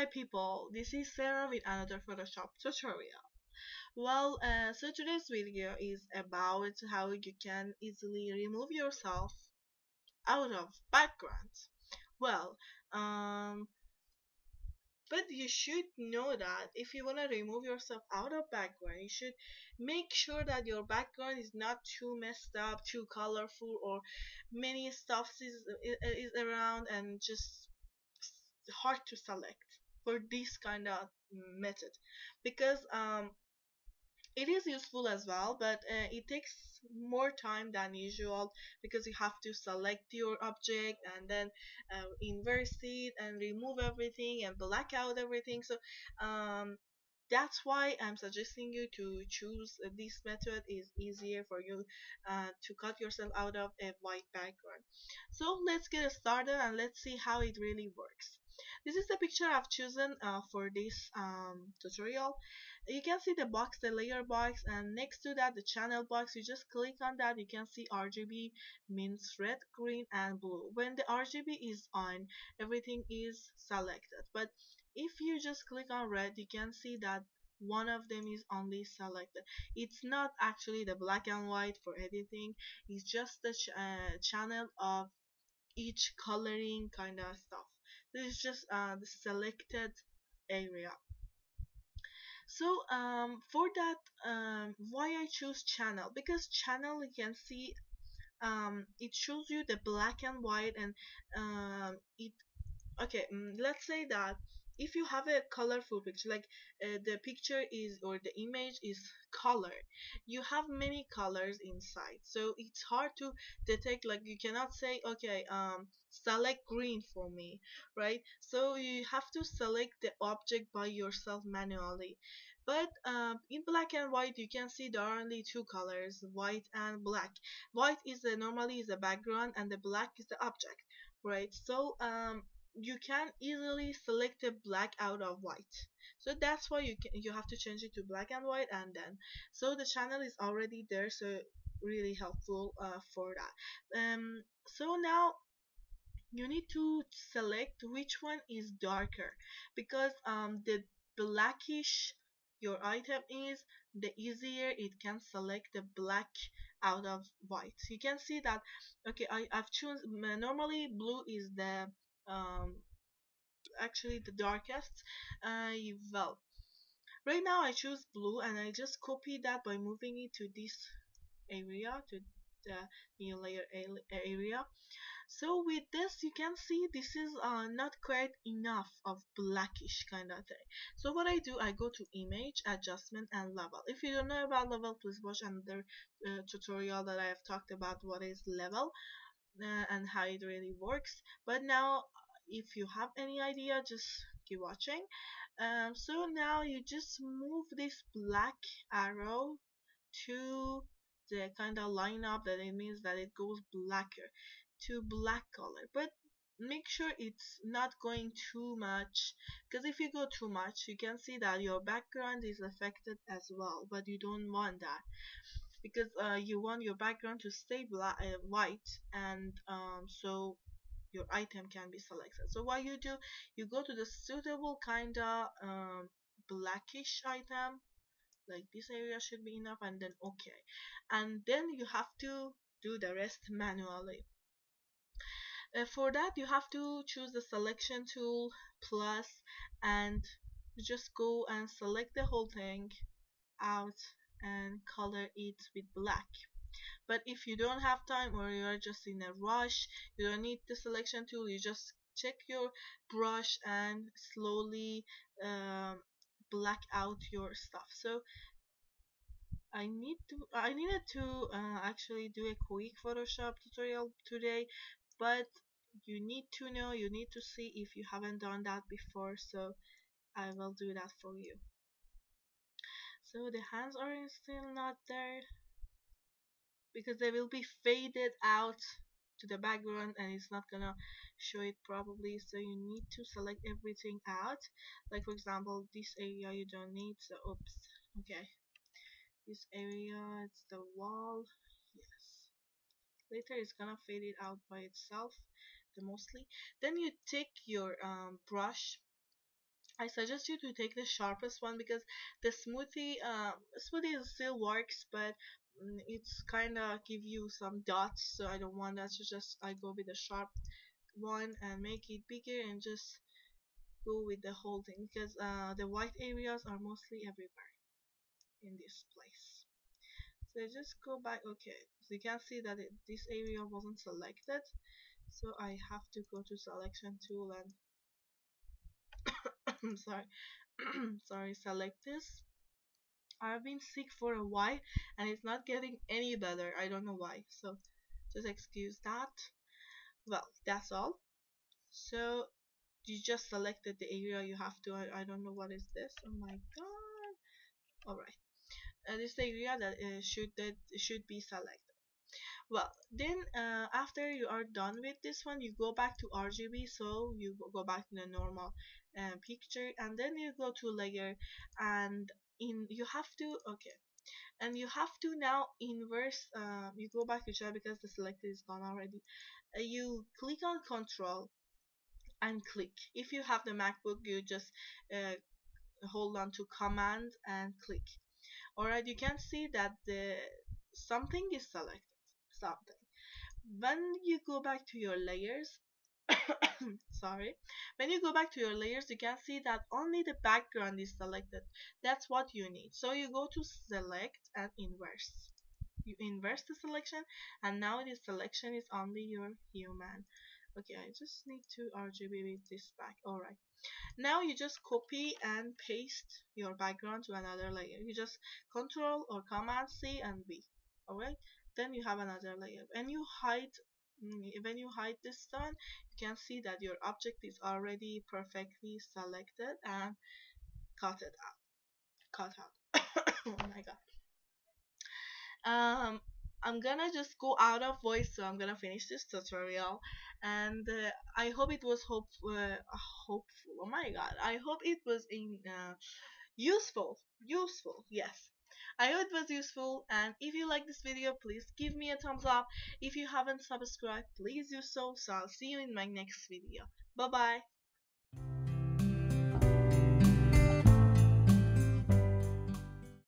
my people, this is Sarah with another Photoshop tutorial. So today's video is about how you can easily remove yourself out of backgrounds. Well, um, but you should know that if you want to remove yourself out of background, you should make sure that your background is not too messed up, too colorful, or many stuff is around and just hard to select for this kind of method, because it is useful as well, but it takes more time than usual because you have to select your object and then inverse it and remove everything and black out everything. So um, that's why I'm suggesting you to choose this method. Is easier for you to cut yourself out of a white background. So let's get started and let's see how it really works. This is the picture I've chosen for this tutorial. You can see the box, the layer box, and next to that the channel box. You just click on that. You can see RGB means red, green, and blue. When the RGB is on, everything is selected, but if you just click on red, you can see that one of them is only selected. It's not actually the black and white for editing. It's just the channel of each coloring kind of stuff. This is just the selected area. So for that, why I choose channel? Because channel, you can see it shows you the black and white, and it okay, let's say that if you have a colorful picture, like the picture is, or the image is color, you have many colors inside, so it's hard to detect. Like, you cannot say, okay, select green for me, right? So you have to select the object by yourself manually. But in black and white, you can see there are only two colors, white and black. White is normally is the background, and the black is the object, right? So you can easily select a black out of white. So that's why you have to change it to black and white, and then so the channel is already there, so really helpful for that. So now you need to select which one is darker, because the blackish your item is, the easier it can select the black out of white. You can see that. Okay, I've chosen, normally blue is the um actually the darkest. Well, right now I choose blue, and I just copy that by moving it to this area, to the new layer area. So with this, you can see this is not quite enough of blackish kind of thing. So what I do, I go to image, adjustment, and level. If you don't know about level, please watch another tutorial that I have talked about what is level and how it really works. But now, if you have any idea, just keep watching. So now you just move this black arrow to the kind of line up, that it means that it goes blacker to black color. But make sure it's not going too much, because if you go too much, you can see that your background is affected as well, but you don't want that, because you want your background to stay white, and so your item can be selected. So what you do, you go to the suitable kind of blackish item, like this area should be enough, and then okay, and then you have to do the rest manually. For that, you have to choose the selection tool plus, and just go and select the whole thing out and color it with black. But if you don't have time, or you are just in a rush, you don't need the selection tool. You just check your brush and slowly black out your stuff. So I needed to actually do a quick Photoshop tutorial today, but you need to see if you haven't done that before, so I will do that for you. So the hands are still not there, because they will be faded out to the background, and it's not gonna show it properly. So you need to select everything out. Like, for example, this area you don't need, so oops. Okay, this area, it's the wall. Yes, later it's gonna fade it out by itself, the mostly. Then you take your brush I suggest you to take the sharpest one because the smoothie still works, but it's kind of give you some dots. So I don't want that. So just I go with the sharp one and make it bigger and just go with the whole thing because the white areas are mostly everywhere in this place. So just go back. Okay, so you can see that this area wasn't selected. So I have to go to selection tool and I'm sorry, sorry, select this. I've been sick for a while and it's not getting any better. I don't know why. So just excuse that. Well, that's all. So you just selected the area you have to. I don't know what is this. Oh my god. Alright. This area that should be selected. Well, then after you are done with this one, you go back to RGB. So you go back to the normal picture, and then you go to layer, and in you have to okay, and you have to now inverse. You go back to chat because the selected is gone already. You click on Control and click. If you have the MacBook, you just uh, hold on to Command and click. Alright, you can see that the something is selected. Something. When you go back to your layers, sorry, when you go back to your layers, you can see that only the background is selected. That's what you need. So you go to select and inverse. You inverse the selection, and now the selection is only your human. Okay, I just need to RGB with this back. Alright. Now you just copy and paste your background to another layer. You just Control or Command C and V. Alright. Then you have another layer. When you hide this one, you can see that your object is already perfectly selected and cut it out. Cut out. Oh my god. Um, I'm gonna just go out of voice, so I'm gonna finish this tutorial, and I hope it was hopeful. Oh my god, I hope it was useful. Useful, yes. I hope it was useful, and if you like this video, please give me a thumbs up. If you haven't subscribed, please do so. So I'll see you in my next video. Bye bye.